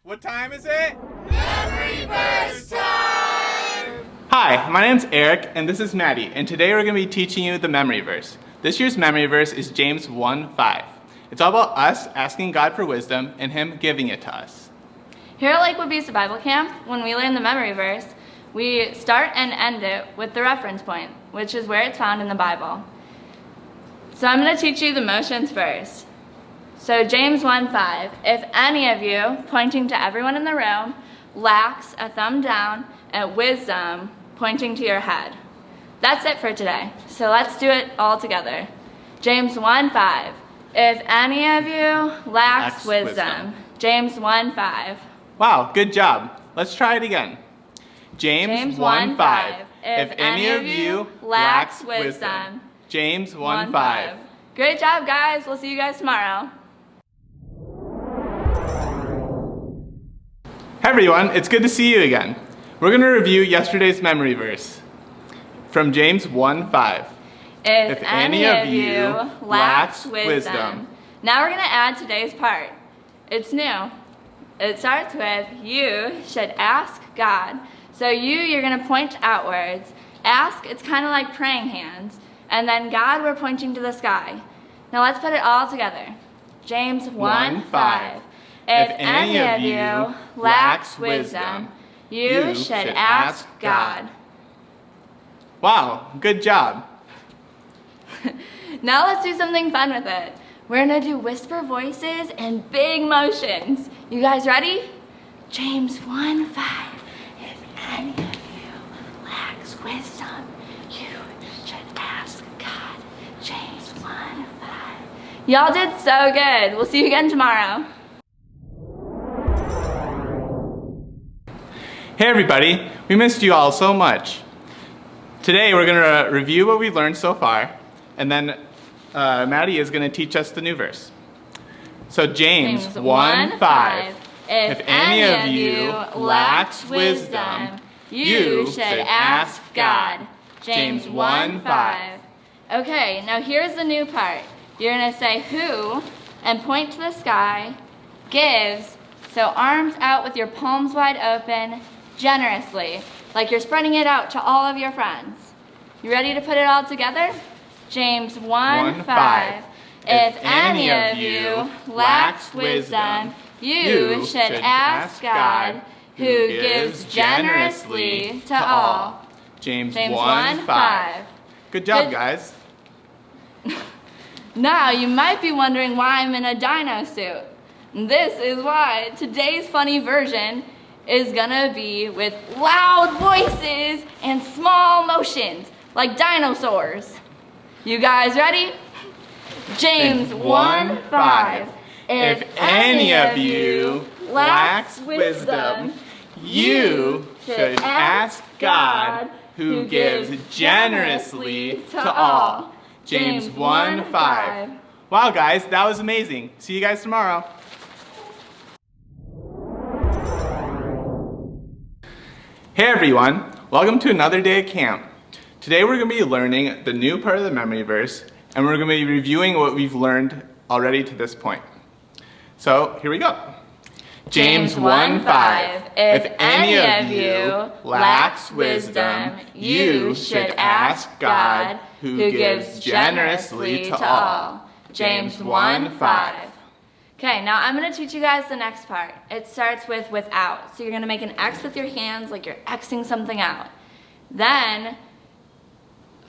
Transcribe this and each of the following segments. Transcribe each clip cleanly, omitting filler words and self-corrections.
What time is it? Memory verse time! Hi, my name's Eric and this is Maddie, and today we're going to be teaching you the memory verse. This year's memory verse is James 1:5. It's all about us asking God for wisdom and Him giving it to us. Here at Lakewood Vista Bible Camp, when we learn the memory verse, we start and end it with the reference point, which is where it's found in the Bible. So I'm going to teach you the motions first. So James 1:5, if any of you, pointing to everyone in the room, lacks a thumb down and wisdom pointing to your head. That's it for today. So let's do it all together. James 1:5, if any of you lacks wisdom. James 1:5. Wow, good job. Let's try it again. James 1:5, if any of you lacks wisdom. James 1:5. Great job, guys. We'll see you guys tomorrow. Hey everyone, it's good to see you again. We're going to review yesterday's memory verse from James 1:5. If any of you lacks wisdom. Now we're going to add today's part. It's new. It starts with, you should ask God. So you're going to point outwards. Ask, it's kind of like praying hands. And then God, we're pointing to the sky. Now let's put it all together. James 1:5. If any of you lacks wisdom, you should ask God. Wow, good job. Now let's do something fun with it. We're going to do whisper voices and big motions. You guys ready? James 1:5. If any of you lacks wisdom, you should ask God. James 1:5. Y'all did so good. We'll see you again tomorrow. Hey everybody, we missed you all so much. Today we're going to review what we've learned so far, and then Maddie is going to teach us the new verse. So James 1:5. If any of you lacks wisdom, you should ask God. James 1:5. Okay, now here's the new part. You're going to say who and point to the sky, gives, so arms out with your palms wide open, generously, like you're spreading it out to all of your friends. You ready to put it all together? James 1:5. If any of you lacks wisdom, you should ask God, who gives generously to all. James 1:5. Good job, guys. Now you might be wondering why I'm in a dino suit. This is why today's funny version is gonna be with loud voices and small motions, like dinosaurs. You guys ready? James 1:5. If any of you lacks wisdom, you should ask God, who gives generously to all. James 1:5. Wow, guys, that was amazing. See you guys tomorrow. Hey everyone, welcome to another day at camp. Today we're going to be learning the new part of the memory verse, and we're going to be reviewing what we've learned already to this point. So here we go. James 1:5. If any of you lacks wisdom, you should ask God, who gives generously to all. James 1:5. Okay, now I'm going to teach you guys the next part. It starts with without. So you're going to make an X with your hands like you're Xing something out. Then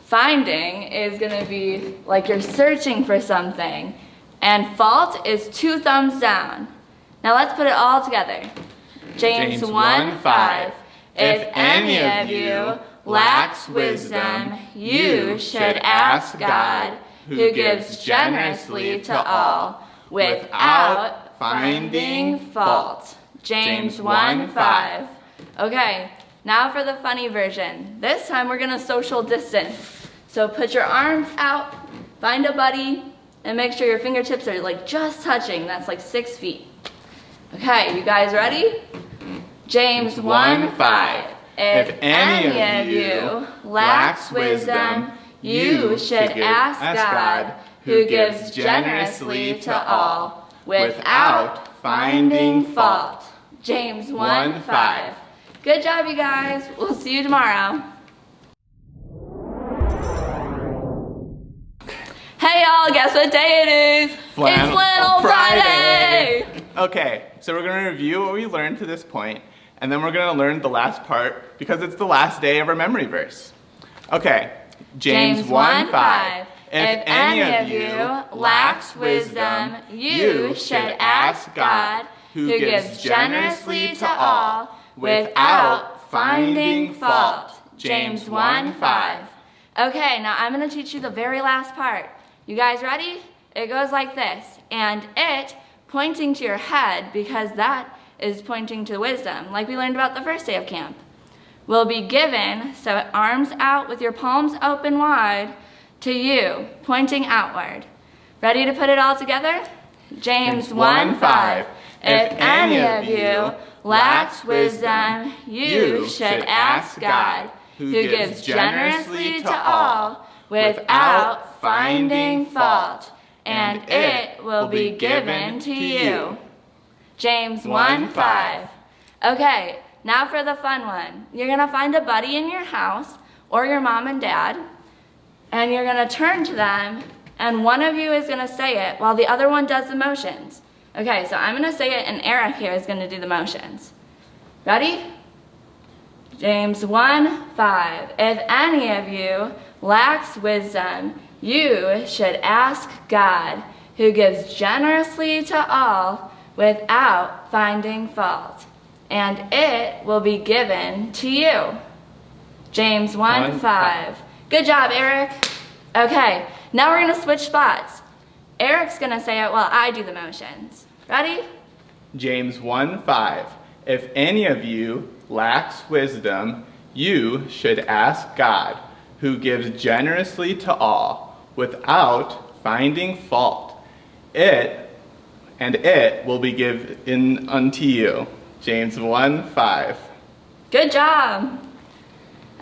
finding is going to be like you're searching for something. And fault is 2 thumbs down. Now let's put it all together. James 1:5. If any of you lacks wisdom, you should ask God, who gives generously to all, without finding fault. James 1:5. Okay, now for the funny version. This time we're gonna social distance. So put your arms out, find a buddy, and make sure your fingertips are like just touching. That's like 6 feet. Okay, you guys ready? James 1:5. If any of you lacks wisdom, you should ask God, who gives generously to all, without finding fault. James 1:5. Good job, you guys. We'll see you tomorrow. Hey y'all, guess what day it is? It's Flannel Friday! Okay, so we're gonna review what we learned to this point, and then we're gonna learn the last part because it's the last day of our memory verse. Okay, James 1:5. If any of you lacks wisdom, you should ask God, who gives generously to all without finding fault. James 1:5. Okay, now I'm gonna teach you the very last part. You guys ready? It goes like this, and it pointing to your head because that is pointing to wisdom, like we learned about the first day of camp, will be given, so arms out with your palms open wide, to you, pointing outward. Ready to put it all together? James 1:5. If any of you lacks wisdom, you should ask God, who gives generously to all without finding fault, and it will be given to you. James 1:5. Okay, now for the fun one. You're gonna find a buddy in your house or your mom and dad, and you're gonna turn to them, and one of you is gonna say it while the other one does the motions. Okay, so I'm gonna say it, and Eric here is gonna do the motions. Ready? James 1:5. If any of you lacks wisdom, you should ask God, who gives generously to all without finding fault, and it will be given to you. James 1:5. Good job, Eric. Okay, now we're gonna switch spots. Eric's gonna say it while I do the motions. Ready? James 1:5. If any of you lacks wisdom, you should ask God, who gives generously to all without finding fault. It will be given unto you. James 1:5. Good job.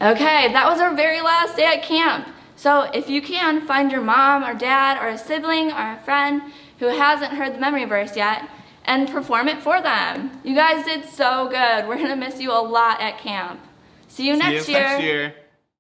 Okay, that was our very last day at camp. So if you can, find your mom or dad or a sibling or a friend who hasn't heard the memory verse yet and perform it for them. You guys did so good. We're gonna miss you a lot at camp. See you next year.